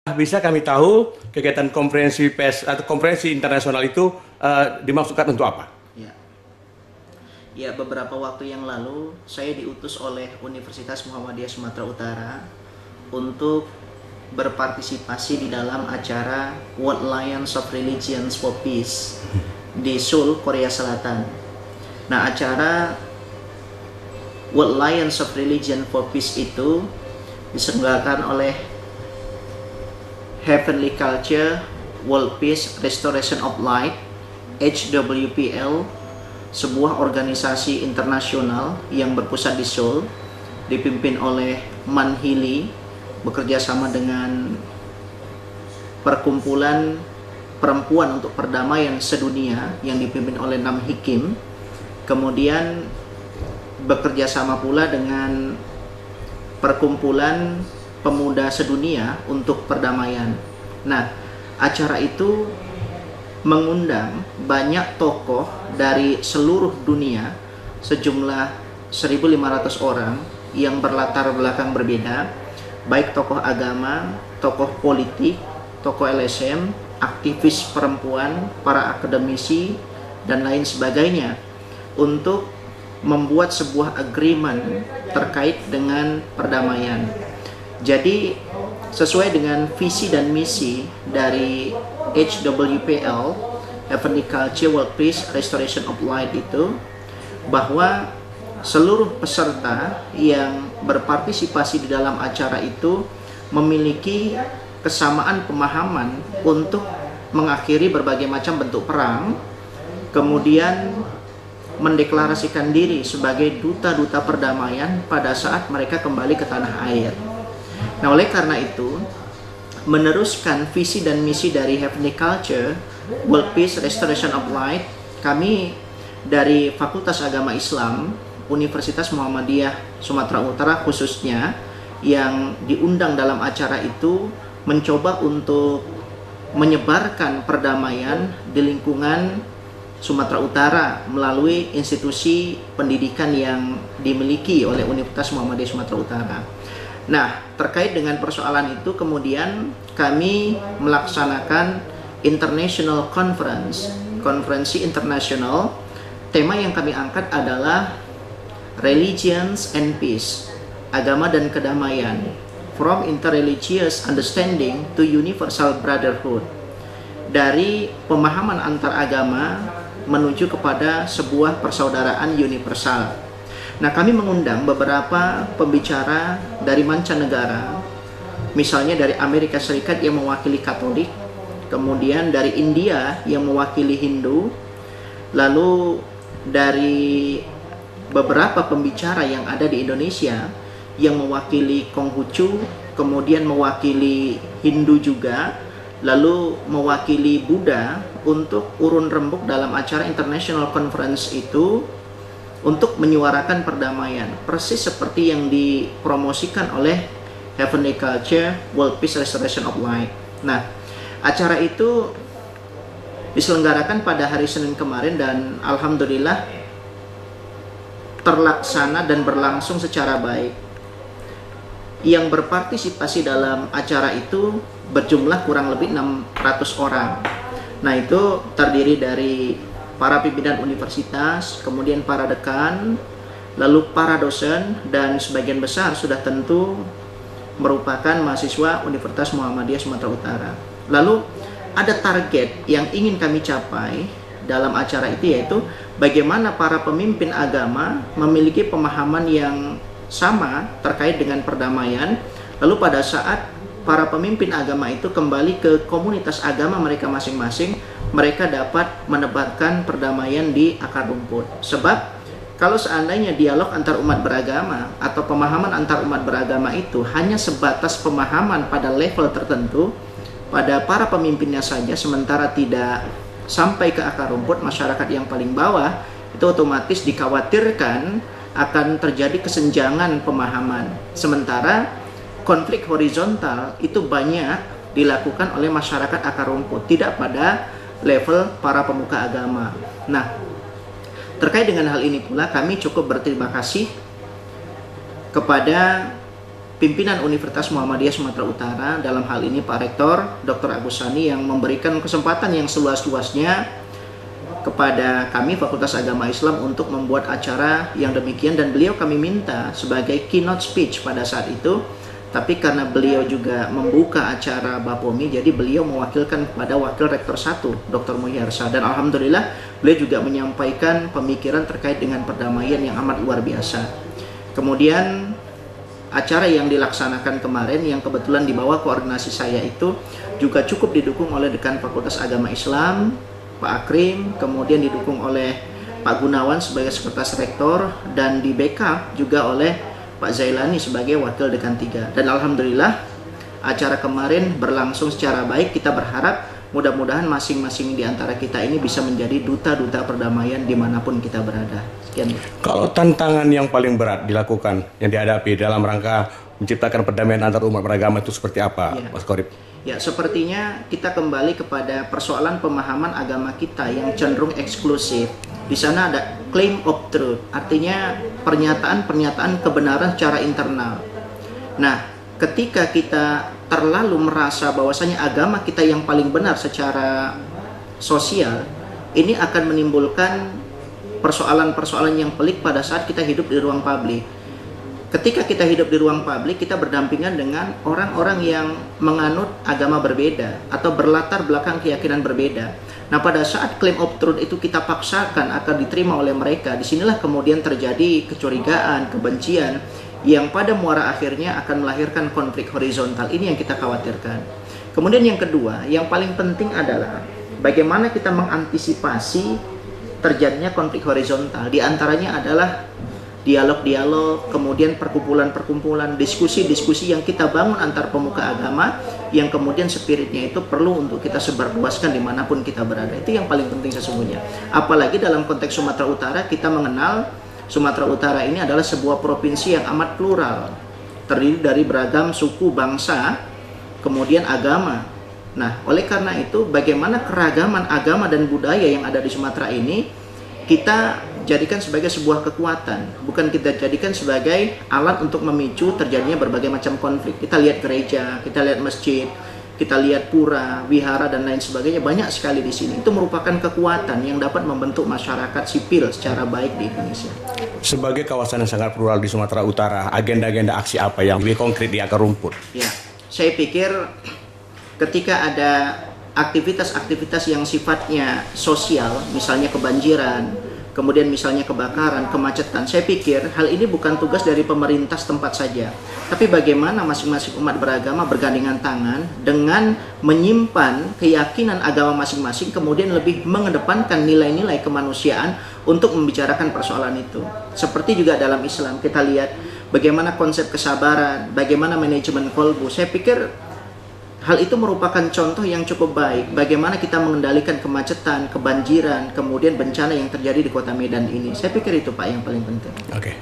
Bisa kami tahu kegiatan konferensi pers atau konferensi internasional itu dimaksudkan untuk apa? Ya. Ya, beberapa waktu yang lalu saya diutus oleh Universitas Muhammadiyah Sumatera Utara untuk berpartisipasi di dalam acara World Alliance of Religions for Peace di Seoul, Korea Selatan. Nah, acara World Alliance of Religion for Peace itu diselenggarakan oleh Heavenly Culture World Peace Restoration of Light HWPL, sebuah organisasi internasional yang berpusat di Seoul, dipimpin oleh Man Hee, bekerja sama dengan Perkumpulan Perempuan untuk Perdamaian Sedunia yang dipimpin oleh Nam Hee Kim. Kemudian bekerja sama pula dengan Perkumpulan Pemuda Sedunia untuk Perdamaian. Nah, acara itu mengundang banyak tokoh dari seluruh dunia, sejumlah 1.500 orang yang berlatar belakang berbeda, baik tokoh agama, tokoh politik, tokoh LSM, aktivis perempuan, para akademisi, dan lain sebagainya, untuk membuat sebuah agreement terkait dengan perdamaian. Jadi sesuai dengan visi dan misi dari HWPL, Heavenly Culture World Peace Restoration of Light, itu bahwa seluruh peserta yang berpartisipasi di dalam acara itu memiliki kesamaan pemahaman untuk mengakhiri berbagai macam bentuk perang, kemudian mendeklarasikan diri sebagai duta-duta perdamaian pada saat mereka kembali ke tanah air. Nah, oleh karena itu, meneruskan visi dan misi dari Heavenly Culture World Peace Restoration of Light, kami dari Fakultas Agama Islam Universitas Muhammadiyah Sumatera Utara khususnya, yang diundang dalam acara itu, mencoba untuk menyebarkan perdamaian di lingkungan Sumatera Utara melalui institusi pendidikan yang dimiliki oleh Universitas Muhammadiyah Sumatera Utara. Nah, terkait dengan persoalan itu, kemudian kami melaksanakan International Conference, konferensi internasional. Tema yang kami angkat adalah Religions and Peace, agama dan kedamaian, from interreligious understanding to universal brotherhood. Dari pemahaman antar agama menuju kepada sebuah persaudaraan universal. Nah, kami mengundang beberapa pembicara dari mancanegara, misalnya dari Amerika Serikat yang mewakili Katolik, kemudian dari India yang mewakili Hindu, lalu dari beberapa pembicara yang ada di Indonesia yang mewakili Konghucu, kemudian mewakili Hindu juga, lalu mewakili Buddha, untuk urun rembuk dalam acara International Conference itu untuk menyuarakan perdamaian, persis seperti yang dipromosikan oleh Heavenly Culture World Peace Restoration of Light. Nah, acara itu diselenggarakan pada hari Senin kemarin dan alhamdulillah terlaksana dan berlangsung secara baik. Yang berpartisipasi dalam acara itu berjumlah kurang lebih 600 orang. Nah, itu terdiri dari para pimpinan universitas, kemudian para dekan, lalu para dosen, dan sebagian besar sudah tentu merupakan mahasiswa Universitas Muhammadiyah Sumatera Utara. Lalu ada target yang ingin kami capai dalam acara itu, yaitu bagaimana para pemimpin agama memiliki pemahaman yang sama terkait dengan perdamaian. Lalu pada saat para pemimpin agama itu kembali ke komunitas agama mereka masing-masing, mereka dapat menebarkan perdamaian di akar rumput. Sebab kalau seandainya dialog antar umat beragama atau pemahaman antar umat beragama itu hanya sebatas pemahaman pada level tertentu pada para pemimpinnya saja, sementara tidak sampai ke akar rumput masyarakat yang paling bawah, itu otomatis dikhawatirkan akan terjadi kesenjangan pemahaman. Sementara konflik horizontal itu banyak dilakukan oleh masyarakat akar rumput, tidak pada level para pemuka agama. Nah, terkait dengan hal ini pula kami cukup berterima kasih kepada pimpinan Universitas Muhammadiyah Sumatera Utara, dalam hal ini Pak Rektor Dr. Agus Sani, yang memberikan kesempatan yang seluas-luasnya kepada kami Fakultas Agama Islam untuk membuat acara yang demikian, dan beliau kami minta sebagai keynote speech pada saat itu. Tapi karena beliau juga membuka acara Bapomi, jadi beliau mewakilkan kepada Wakil Rektor 1, Dr. Muhyarsa. Dan alhamdulillah beliau juga menyampaikan pemikiran terkait dengan perdamaian yang amat luar biasa. Kemudian acara yang dilaksanakan kemarin yang kebetulan di bawah koordinasi saya itu juga cukup didukung oleh Dekan Fakultas Agama Islam, Pak Akrim, kemudian didukung oleh Pak Gunawan sebagai Sekretaris Rektor, dan di backup juga oleh Pak Zailani sebagai Wakil Dekan 3. Dan alhamdulillah acara kemarin berlangsung secara baik. Kita berharap mudah-mudahan masing-masing di antara kita ini bisa menjadi duta-duta perdamaian dimanapun kita berada. Sekian. Kalau tantangan yang paling berat dilakukan, yang dihadapi dalam rangka menciptakan perdamaian antar umat beragama itu seperti apa, Mas Qorib? Ya, sepertinya kita kembali kepada persoalan pemahaman agama kita yang cenderung eksklusif. Di sana ada claim of truth, artinya pernyataan-pernyataan kebenaran secara internal. Nah, ketika kita terlalu merasa bahwasanya agama kita yang paling benar secara sosial, ini akan menimbulkan persoalan-persoalan yang pelik pada saat kita hidup di ruang publik. Ketika kita hidup di ruang publik, kita berdampingan dengan orang-orang yang menganut agama berbeda atau berlatar belakang keyakinan berbeda. Nah, pada saat claim of truth itu kita paksakan akan diterima oleh mereka, disinilah kemudian terjadi kecurigaan, kebencian, yang pada muara akhirnya akan melahirkan konflik horizontal. Ini yang kita khawatirkan. Kemudian yang kedua, yang paling penting adalah bagaimana kita mengantisipasi terjadinya konflik horizontal. Di antaranya adalah dialog-dialog, kemudian perkumpulan-perkumpulan, diskusi-diskusi yang kita bangun antar pemuka agama, yang kemudian spiritnya itu perlu untuk kita sebarluaskan dimanapun kita berada. Itu yang paling penting sesungguhnya. Apalagi dalam konteks Sumatera Utara, kita mengenal Sumatera Utara ini adalah sebuah provinsi yang amat plural, terdiri dari beragam suku, bangsa, kemudian agama. Nah, oleh karena itu, bagaimana keragaman agama dan budaya yang ada di Sumatera ini kita jadikan sebagai sebuah kekuatan, bukan kita jadikan sebagai alat untuk memicu terjadinya berbagai macam konflik. Kita lihat gereja, kita lihat masjid, kita lihat pura, wihara, dan lain sebagainya, banyak sekali di sini. Itu merupakan kekuatan yang dapat membentuk masyarakat sipil secara baik di Indonesia. Sebagai kawasan yang sangat plural di Sumatera Utara, agenda-agenda aksi apa yang lebih konkret di akar rumput? Ya, saya pikir ketika ada aktivitas-aktivitas yang sifatnya sosial, misalnya kebanjiran, kemudian misalnya kebakaran, kemacetan, saya pikir hal ini bukan tugas dari pemerintah setempat saja, tapi bagaimana masing-masing umat beragama bergandengan tangan dengan menyimpan keyakinan agama masing-masing, kemudian lebih mengedepankan nilai-nilai kemanusiaan untuk membicarakan persoalan itu. Seperti juga dalam Islam, kita lihat bagaimana konsep kesabaran, bagaimana manajemen kolbu. Saya pikir hal itu merupakan contoh yang cukup baik bagaimana kita mengendalikan kemacetan, kebanjiran, kemudian bencana yang terjadi di Kota Medan ini. Saya pikir itu, Pak, yang paling penting. Oke.